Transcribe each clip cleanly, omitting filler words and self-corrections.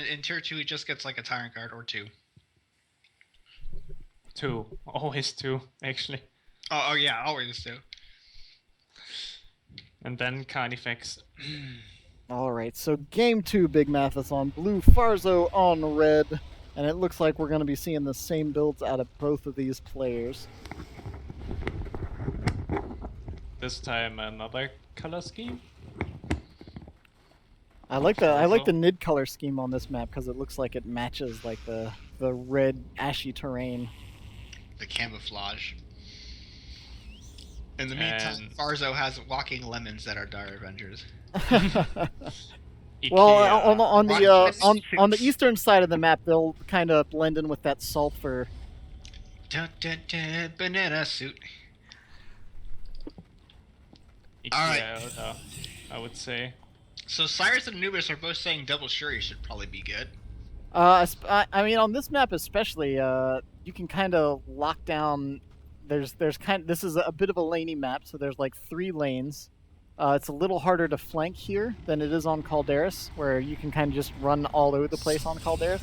in tier 2 he just gets like a tyrant card or two. 2. Always 2, actually. Oh yeah, always two. And then card effects. All right, so game 2, bigMathis on blue, Farzo on red, and it looks like we're going to be seeing the same builds out of both of these players. This time another color scheme. I like the Nid color scheme on this map because it looks like it matches like the red ashy terrain. The camouflage. In the meantime, Farzo has walking lemons that are Dire Avengers. Well, on the eastern side of the map, they'll kind of blend in with that sulfur. Dun, dun, dun, banana suit. Ikea, I would say. So Cyrus and Anubis are both saying double Shuri should probably be good. I mean, on this map especially, you can kind of lock down. This is a bit of a laney map, so there's like 3 lanes. It's a little harder to flank here than it is on Calderis, where you can kind of just run all over the place on Calderis.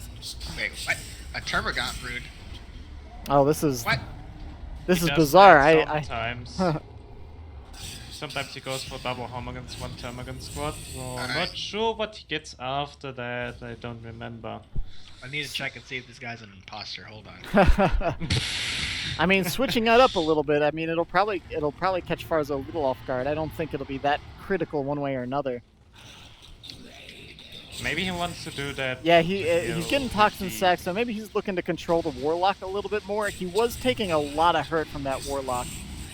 Wait, what? A Termagant brood? Oh, this is what? This is bizarre. Sometimes. Sometimes he goes for double home against one Termagant squad. So I'm not sure what he gets after that. I don't remember. I need to check and see if this guy's an imposter. Hold on. I mean, switching that up a little bit. I mean, it'll probably catch Farzo a little off guard. I don't think it'll be that critical one way or another. Maybe he wants to do that. Yeah, he's getting Toxin Sack, so maybe he's looking to control the Warlock a little bit more. He was taking a lot of hurt from that Warlock.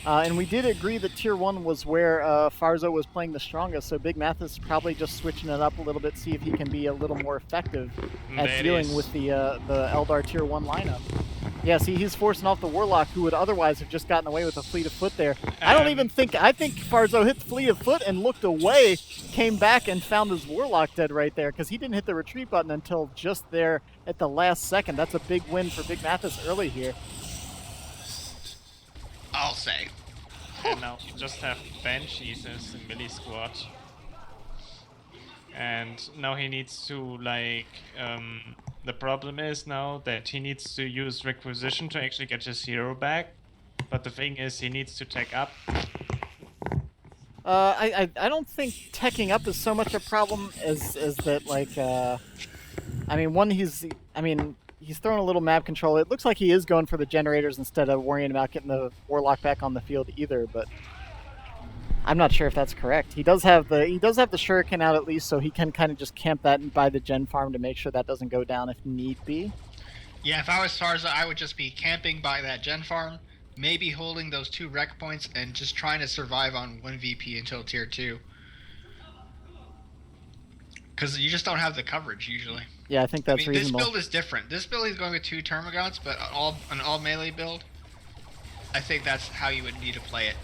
And we did agree that Tier 1 was where Farzo was playing the strongest, so bigMathis is probably just switching it up a little bit, see if he can be a little more effective at dealing with the Eldar Tier 1 lineup. Yeah, see, he's forcing off the Warlock, who would otherwise have just gotten away with a Fleet of Foot there. I think Farzo hit the Fleet of Foot and looked away, came back and found his Warlock dead right there, because he didn't hit the retreat button until just there at the last second. That's a big win for bigMathis early here. I'll say. And now you just have Banshees as the melee squad. And now he needs to, like, the problem is now that he needs to use Requisition to actually get his hero back. But the thing is, he needs to tech up. I don't think teching up is so much a problem as that, like, I mean, he's throwing a little map control. It looks like he is going for the generators instead of worrying about getting the Warlock back on the field either, but I'm not sure if that's correct. He does have the Shuriken out at least, so he can kind of just camp that and buy the gen farm to make sure that doesn't go down if need be. Yeah, if I was Farza, I would just be camping by that gen farm, maybe holding those 2 rec points and just trying to survive on 1 VP until tier 2. Because you just don't have the coverage usually. Yeah, I think that's reasonable. This build is different. This build is going with 2 Termagants, but an all melee build. I think that's how you would need to play it.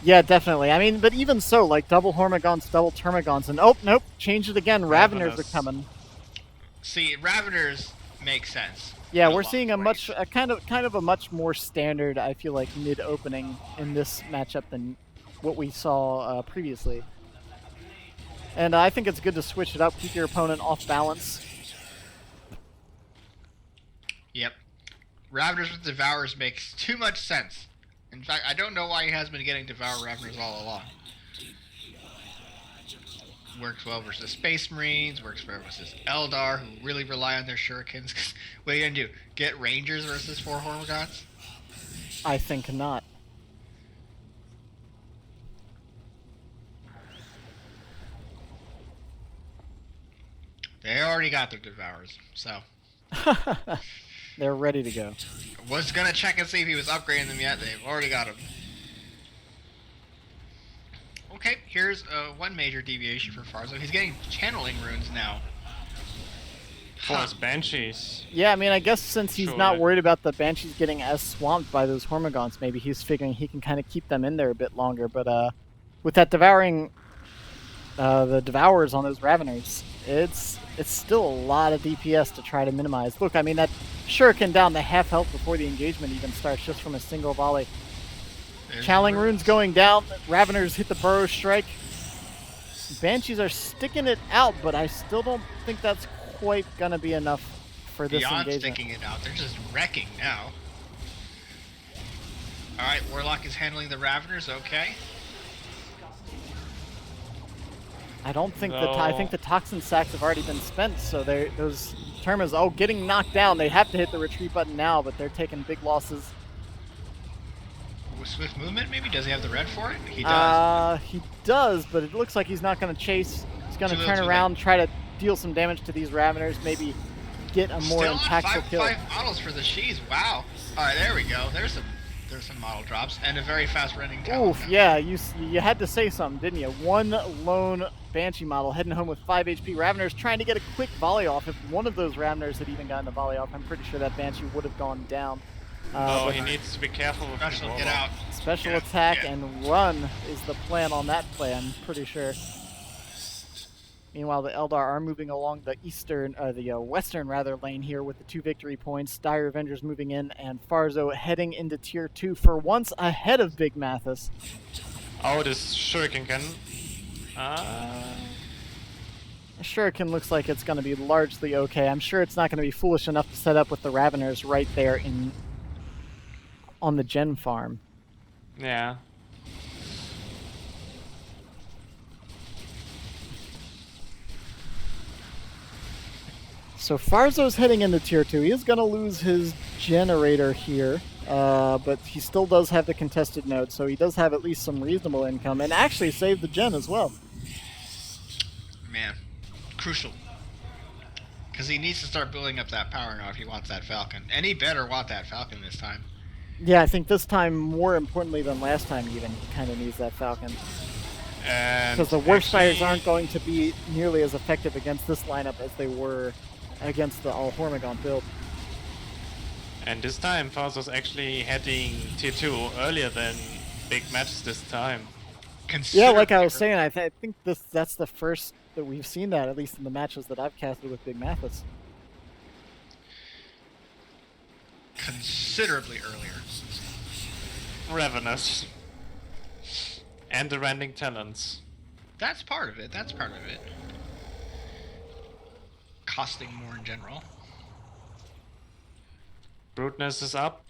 Yeah, definitely. I mean, but even so, like double Hormagaunts, double Termagants, and oh nope, change it again. Raveners are coming. See, Raveners make sense. Yeah, we're seeing a kind of a much more standard, I feel like, mid opening in this matchup than what we saw previously. And I think it's good to switch it up, keep your opponent off balance. Yep. Raveners with Devourers makes too much sense. In fact, I don't know why he has been getting Devour Raveners all along. Works well versus Space Marines, works well versus Eldar, who really rely on their Shurikens. What are you gonna do? Get Rangers versus 4 Hormagaunts? I think not. They already got their Devourers, so... They're ready to go. Was gonna check and see if he was upgrading them yet. They've already got them. Okay, here's one major deviation for Farzo. He's getting channeling runes now. For his Banshees. Yeah, I mean, I guess since he's not worried about the Banshees getting as swamped by those Hormagaunts, maybe he's figuring he can kind of keep them in there a bit longer. But with that devouring, the Devourers on those Raveners, it's still a lot of DPS to try to minimize. Look, I mean, that Shuriken down to half health before the engagement even starts just from a single volley. Channeling runes going down. Raveners hit the Burrow Strike. Banshees are sticking it out, but I still don't think that's quite going to be enough for this Beyond engagement. sticking it out, they're just wrecking now. Alright, Warlock is handling the Raveners, okay. I don't think No. I think the toxin sacks have already been spent, so those Termas, getting knocked down. They have to hit the retreat button now, but they're taking big losses. With swift movement, maybe? Does he have the red for it? He does. He does, but it looks like he's not going to chase. He's going to Too little, turn too around, try to deal some damage to these Raveners, maybe get a more Still on impactful kill. 5 models for the Shees. Wow. Alright, there we go. There's some model drops and a very fast running tower. Oof, yeah, you had to say something, didn't you? One lone Banshee model heading home with 5 HP. Raveners trying to get a quick volley off. If one of those Raveners had even gotten a volley off, I'm pretty sure that Banshee would have gone down. No, he needs to be careful with his Special, get Warlock. out. Special Yeah, attack yeah. and run is the plan on that play, I'm pretty sure. Meanwhile, the Eldar are moving along the western lane here with the 2 victory points. Dire Avengers moving in, and Farzo heading into Tier 2 for once ahead of bigMathis. Oh, this Shuriken cannon. Shuriken looks like it's going to be largely okay. I'm sure it's not going to be foolish enough to set up with the Raveners right there on the gen farm. Yeah. So Farzo's heading into Tier 2. He is going to lose his generator here, but he still does have the contested node, so he does have at least some reasonable income, and actually saved the gen as well. Man, crucial. Because he needs to start building up that power now if he wants that Falcon. And he better want that Falcon this time. Yeah, I think this time, more importantly than last time even, he kind of needs that Falcon. And Because the Warp Spiders actually- aren't going to be nearly as effective against this lineup as they were against the All-Hormigaunt build. And this time, Farzo's actually heading Tier 2 earlier than bigMathis this time. Yeah, like I was Considerably saying, I think that's the first that we've seen that, at least in the matches that I've casted with bigMathis. considerably earlier. Ravenous. And the Rending Talons. That's part of it. That's part of it. Costing more in general. Bruteness is up.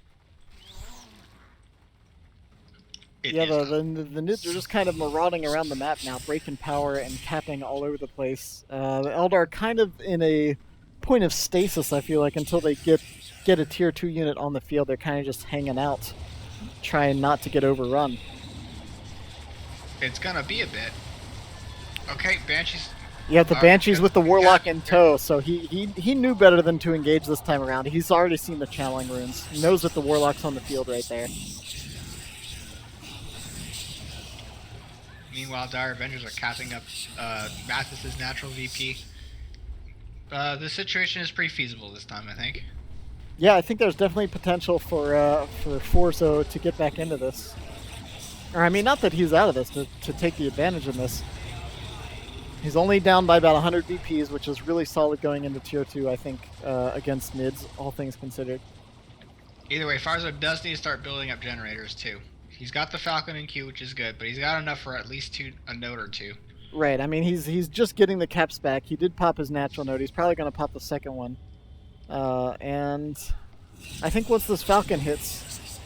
It Yeah, is the Nids are just kind of marauding around the map now, breaking power and capping all over the place. The Eldar are kind of in a point of stasis, I feel like, until they get a Tier 2 unit on the field. They're kind of just hanging out, trying not to get overrun. It's gonna be a bit. Okay, Banshees. Yeah, the Banshee's with the Warlock yeah, in tow, so he knew better than to engage this time around. He's already seen the channeling runes. He knows that the Warlock's on the field right there. Meanwhile, Dire Avengers are capping up Mathis's natural VP. The situation is pretty feasible this time, I think. Yeah, I think there's definitely potential for Farzo to get back into this. Or, I mean, not that he's out of this, to take the advantage of this. He's only down by about 100 VPs, which is really solid going into Tier 2, I think, against mids, all things considered. Either way, Farzo does need to start building up generators, too. He's got the Falcon in queue, which is good, but he's got enough for at least a node or two. Right, I mean, he's just getting the caps back. He did pop his natural node. He's probably going to pop the second one. And I think once this Falcon hits,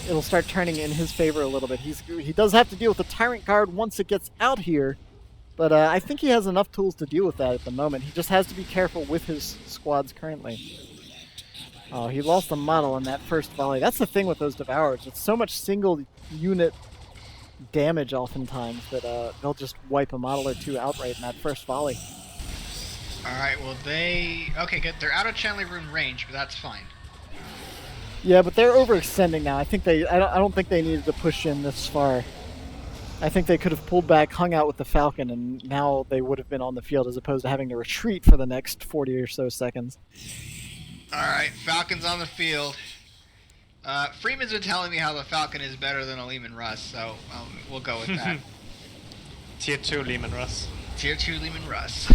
it'll start turning in his favor a little bit. He does have to deal with the Tyrant Guard once it gets out here, but I think he has enough tools to deal with that at the moment. He just has to be careful with his squads currently. Oh, he lost a model in that first volley. That's the thing with those Devourers. It's so much single unit damage oftentimes that they'll just wipe a model or two outright in that first volley. Alright, well okay, good. They're out of channeling rune range, but that's fine. Yeah, but they're overextending now. I don't think they needed to push in this far. I think they could have pulled back, hung out with the Falcon, and now they would have been on the field as opposed to having to retreat for the next 40 or so seconds. Alright, Falcon's on the field. Freeman's been telling me how the Falcon is better than a Lehman Russ, so we'll go with that. Tier 2 Lehman Russ. Tier 2 Lehman Russ.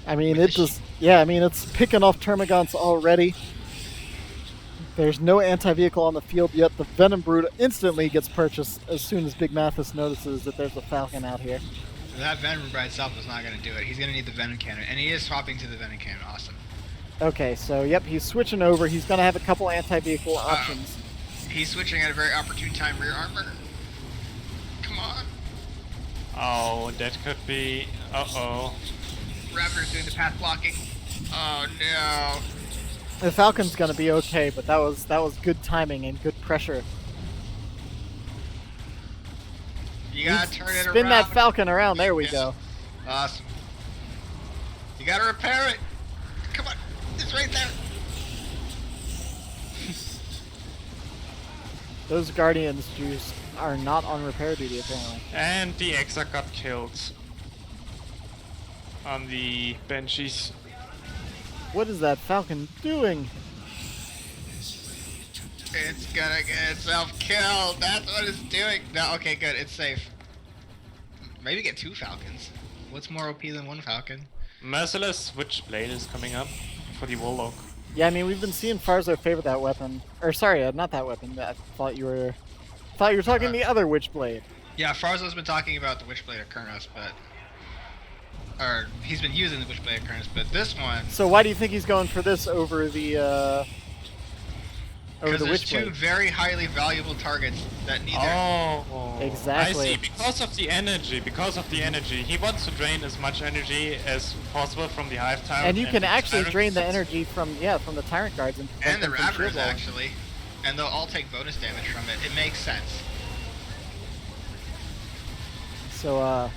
I mean, With it the just, yeah, I mean, it's picking off Termagants already. There's no anti-vehicle on the field yet. The Venom Brood instantly gets purchased as soon as bigMathis notices that there's a Falcon out here. That Venom by itself is not going to do it. He's going to need the Venom Cannon, and he is swapping to the Venom Cannon. Awesome. Okay, so yep, he's switching over. He's gonna have a couple anti-vehicle options. He's switching at a very opportune time. Rear armor. Come on. Oh, that could be. Uh-oh. Raptor's doing the path blocking. Oh no. The Falcon's gonna be okay, but that was good timing and good pressure. You gotta turn it around. Spin that Falcon around. There we go. Awesome. You gotta repair it. Come on. It's right there. Those Guardians juice are not on repair duty apparently. And the Exa got killed on the Banshees. What is that Falcon doing? It's gonna get itself killed. That's what it's doing. No, okay, good. It's safe. Maybe get 2 Falcons. What's more OP than 1 Falcon? Merciless Witchblade is coming up for the Warlock. Yeah, I mean we've been seeing Farzo favor that weapon. Or sorry, not that weapon. I thought you were talking the other Witchblade. Yeah, Farzo's been talking about the Witchblade of Kurnos, or he's been using the Witchblade of Kurnos, but this one. So why do you think he's going for this over the Because there's Witchblade? 2 very highly valuable targets that need Oh, Exactly. I see. Because of the energy, he wants to drain as much energy as possible from the Hive Tyrant. And you can actually Tyrants. drain the energy from the Tyrant Guards and and the them from shield Ravagers wall. actually, and they'll all take bonus damage from it. It makes sense. So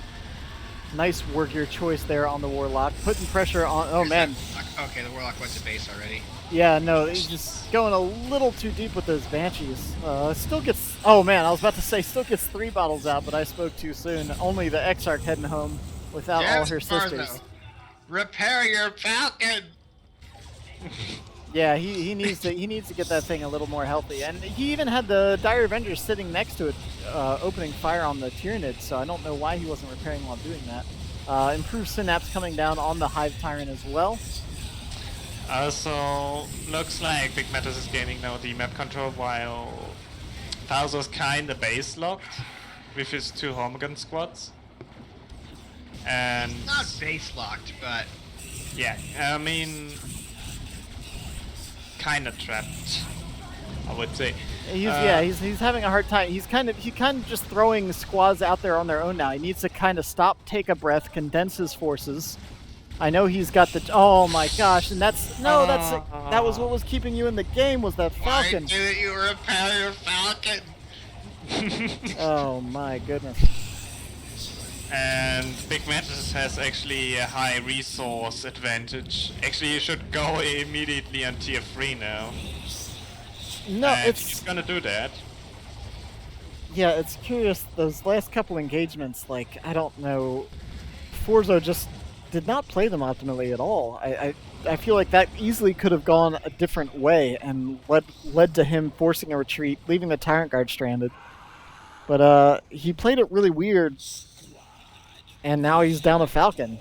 nice Wargear choice there on the Warlock, putting pressure on. Oh man, Okay, the Warlock went to base already. yeah, no, he's just going a little too deep with those Banshees. Still gets. Oh man, I was about to say still gets 3 bottles out, but I spoke too soon. Only the Exarch heading home without all Yes, her Farzo. sisters. Repair your Falcon. Yeah, he needs to get that thing a little more healthy, and he even had the Dire Avengers sitting next to it, opening fire on the Tyranid. So I don't know why he wasn't repairing while doing that. Improved Synapse coming down on the Hive Tyrant as well. Also, looks like bigMathis is gaining now the map control while Farzo's kinda base locked with his 2 Homegun squads. And Not base locked, but yeah, I mean, kinda trapped, I would say. He's having a hard time. He's kind of just throwing squads out there on their own now. He needs to kind of stop, take a breath, condense his forces. I know he's got the. Oh my gosh! And that was what was keeping you in the game, was that Falcon. why didn't you repair your Falcon? Oh my goodness. And bigMathis has actually a high resource advantage. Actually, you should go immediately on tier 3 now. No, And he's gonna do that. Yeah, it's curious. Those last couple engagements, like I don't know, Farzo just did not play them optimally at all. I feel like that easily could have gone a different way and led to him forcing a retreat, leaving the Tyrant Guard stranded. But he played it really weird, and now he's down a Falcon.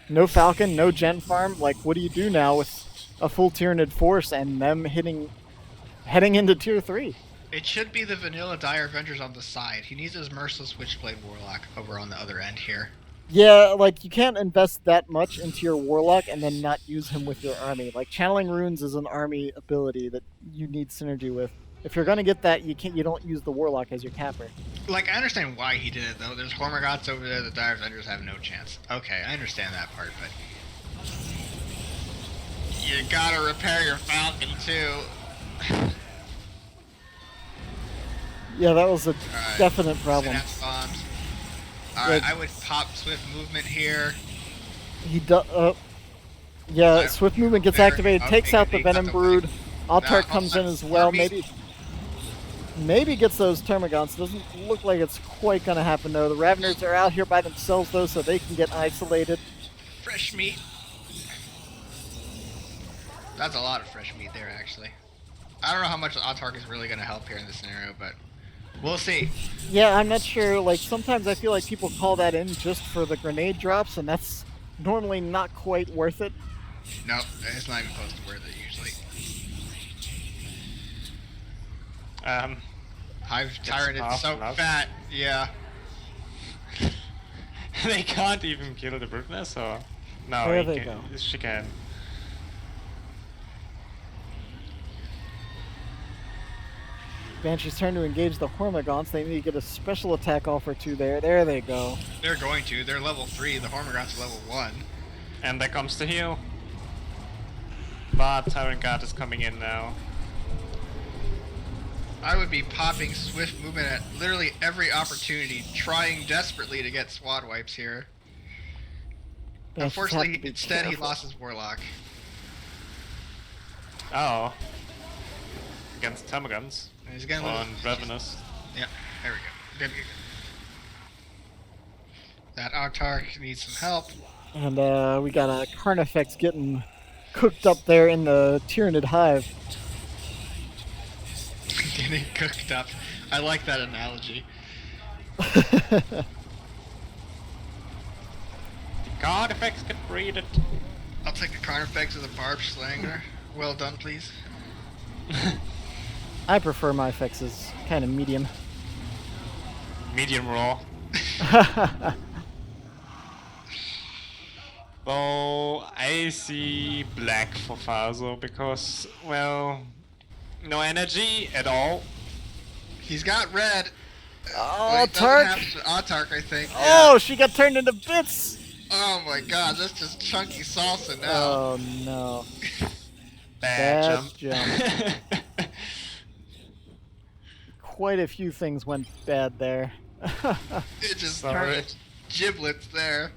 No Falcon, no Gen Farm. Like, what do you do now with a full Tyranid force and them heading into tier 3? It should be the vanilla Dire Avengers on the side. He needs his Merciless Witchblade Warlock over on the other end here. Yeah, like, you can't invest that much into your Warlock and then not use him with your army. Like, Channeling Runes is an army ability that you need synergy with. If you're gonna get that, you don't use the Warlock as your capper. Like, I understand why he did it, though. There's Hormagaunts over there, the Dire Avengers have no chance. Okay, I understand that part, but... You gotta repair your Falcon, too. Yeah, that was a Alright, definite problem. Synapse bombs. Alright, Like- I would pop Swift Movement here. Yeah, Swift Movement gets There. activated, Okay, takes out the he Venom got the Brood. wave. Altark No, comes in Altark as well. for me. Maybe gets those Termagants. Doesn't look like it's quite gonna happen though. The Raveners are out here by themselves though, so they can get isolated. Fresh meat. That's a lot of fresh meat there, actually. I don't know how much Autark is really going to help here in this scenario, but we'll see. Yeah, I'm not sure. Like, sometimes I feel like people call that in just for the grenade drops, and that's normally not quite worth it. Nope, it's not even close to worth it usually. Hive Tyrant is so enough. fat, yeah. They can't even kill the Brutness, or no? There he they can, go. She can. Banshee's trying to engage the Hormagaunts. They need to get a special attack off or two there. There they go. They're going to. They're level 3. The Hormagaunts are level 1. And there comes the heal. But Tyrant Guard is coming in now. I would be popping swift movement at literally every opportunity, trying desperately to get squad wipes here. Banshees have to Unfortunately, be instead he careful. lost his Warlock. Oh. Against Termagants. And he's gonna On lose. Ravenous. Yeah, there we go. Good, good, good. That Autarch needs some help. And we got a Carnifex getting cooked up there in the Tyranid Hive. Getting cooked up. I like that analogy. God effects get breeded. I'll take a Carnifex with a Barb Slanger. Well done, please. I prefer my fixes kind of medium. Medium raw. So I see black for Farzo because, well, no energy at all. He's got red. Oh, he doesn't have Tark! Autarch, I think. Oh, Yeah. she got turned into bits! Oh my god, that's just chunky salsa now. Oh no. Bad Bad jump. Quite a few things went bad there. It just Sorry. turned giblets there.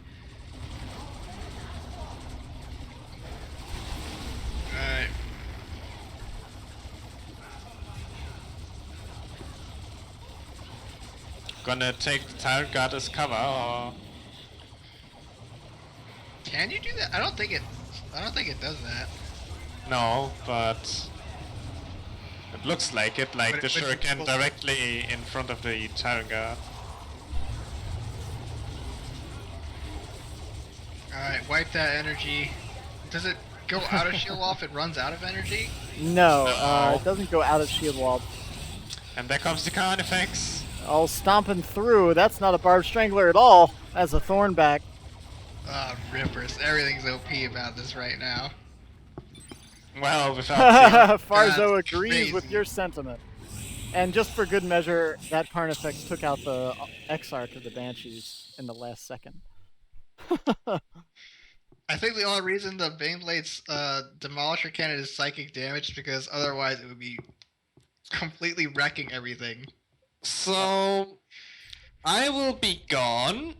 Alright. Gonna take the Tyrant Guard as cover, or Can you do that? I don't think it does that. no? But it looks like it, like But the it- but Shuriken well- directly in front of the Tyrant Guard. Alright, wipe that energy. Does it go out of shield wall if it runs out of energy? No, No. it doesn't go out of shield wall. And there comes the Carnifex. Oh, stomping through. That's not a Barb Strangler at all. That's a Thornback. Ah, rippers. Everything's OP about this right now. Well, without Farzo That's agrees with crazy. your sentiment. And just for good measure, that Carnifex took out the Exarch of the Banshees in the last second. I think the only reason the Baneblade's Demolisher Cannon is psychic damage is because otherwise it would be completely wrecking everything. So, I will be gone.